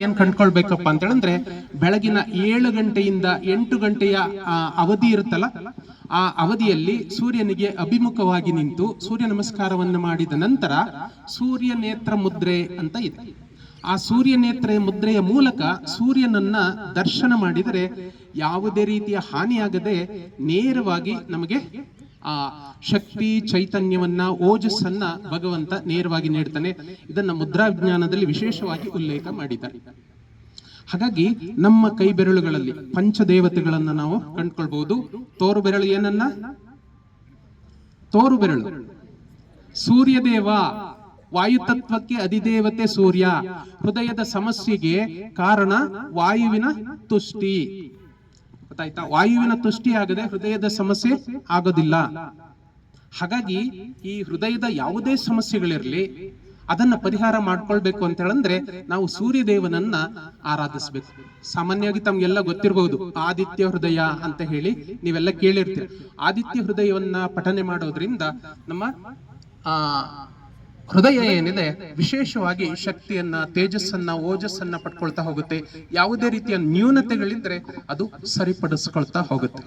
ಏನ್ ಕಂಡ್ಕೊಳ್ಬೇಕಪ್ಪ ಅಂತ ಹೇಳಿದ್ರೆ ಬೆಳಗಿನ 7 ಗಂಟೆಯಿಂದ 8 ಗಂಟೆಯ ಅವಧಿ ಇರುತ್ತಲ್ಲ, ಆ ಅವಧಿಯಲ್ಲಿ ಸೂರ್ಯನಿಗೆ ಅಭಿಮುಖವಾಗಿ ನಿಂತು ಸೂರ್ಯ ನಮಸ್ಕಾರವನ್ನು ಮಾಡಿದ ನಂತರ ಸೂರ್ಯ ನೇತ್ರ ಮುದ್ರೆ ಅಂತ ಇದೆ. ಆ ಸೂರ್ಯ ನೇತ್ರ ಮುದ್ರೆಯ ಮೂಲಕ ಸೂರ್ಯನನ್ನ ದರ್ಶನ ಮಾಡಿದರೆ ಯಾವುದೇ ರೀತಿಯ ಹಾನಿಯಾಗದೆ ನೇರವಾಗಿ ನಮಗೆ ಆ ಶಕ್ತಿ ಚೈತನ್ಯವನ್ನ ಓಜಸ್ಸನ್ನ ಭಗವಂತ ನೇರವಾಗಿ ನೀಡ್ತಾನೆ. ಇದನ್ನ ಮುದ್ರಾ ವಿಜ್ಞಾನದಲ್ಲಿ ವಿಶೇಷವಾಗಿ ಉಲ್ಲೇಖ ಮಾಡಿದ್ದಾರೆ. ಹಾಗಾಗಿ ನಮ್ಮ ಕೈ ಬೆರಳುಗಳಲ್ಲಿ ಪಂಚದೇವತೆಗಳನ್ನ ನಾವು ಕಂಡುಕೊಳ್ಬಹುದು. ತೋರು ಬೆರಳು ಏನನ್ನ? ತೋರು ಬೆರಳು ಸೂರ್ಯದೇವ, ವಾಯುತತ್ವಕ್ಕೆ ಅಧಿದೇವತೆ ಸೂರ್ಯ. ಹೃದಯದ ಸಮಸ್ಯೆಗೆ ಕಾರಣ ವಾಯುವಿನ ತುಷ್ಟಿ. ಗೊತ್ತಾಯ್ತಾ? ವಾಯುವಿನ ತುಷ್ಟಿ ಆಗದೆ ಹೃದಯದ ಸಮಸ್ಯೆ ಆಗೋದಿಲ್ಲ. ಹಾಗಾಗಿ ಈ ಹೃದಯದ ಯಾವುದೇ ಸಮಸ್ಯೆಗಳಿರಲಿ ಅದನ್ನ ಪರಿಹಾರ ಮಾಡ್ಕೊಳ್ಬೇಕು ಅಂತ ಹೇಳಂದ್ರೆ ನಾವು ಸೂರ್ಯ ದೇವನನ್ನ ಆರಾಧಿಸ್ಬೇಕು. ಸಾಮಾನ್ಯವಾಗಿ ತಮ್ಗೆಲ್ಲ ಗೊತ್ತಿರಬಹುದು ಆದಿತ್ಯ ಹೃದಯ ಅಂತ ಹೇಳಿ ನೀವೆಲ್ಲ ಕೇಳಿರ್ತೀರ. ಆದಿತ್ಯ ಹೃದಯವನ್ನ ಪಠನೆ ಮಾಡೋದ್ರಿಂದ ನಮ್ಮ ಹೃದಯ ಏನಿದೆ ವಿಶೇಷವಾಗಿ ಶಕ್ತಿಯನ್ನ, ತೇಜಸ್ಸನ್ನ, ಓಜಸ್ಸನ್ನ ಪಡ್ಕೊಳ್ತಾ ಹೋಗುತ್ತೆ. ಯಾವುದೇ ರೀತಿಯ ನ್ಯೂನತೆಗಳಿದ್ರೆ ಅದು ಸರಿಪಡಿಸ್ಕೊಳ್ತಾ ಹೋಗುತ್ತೆ.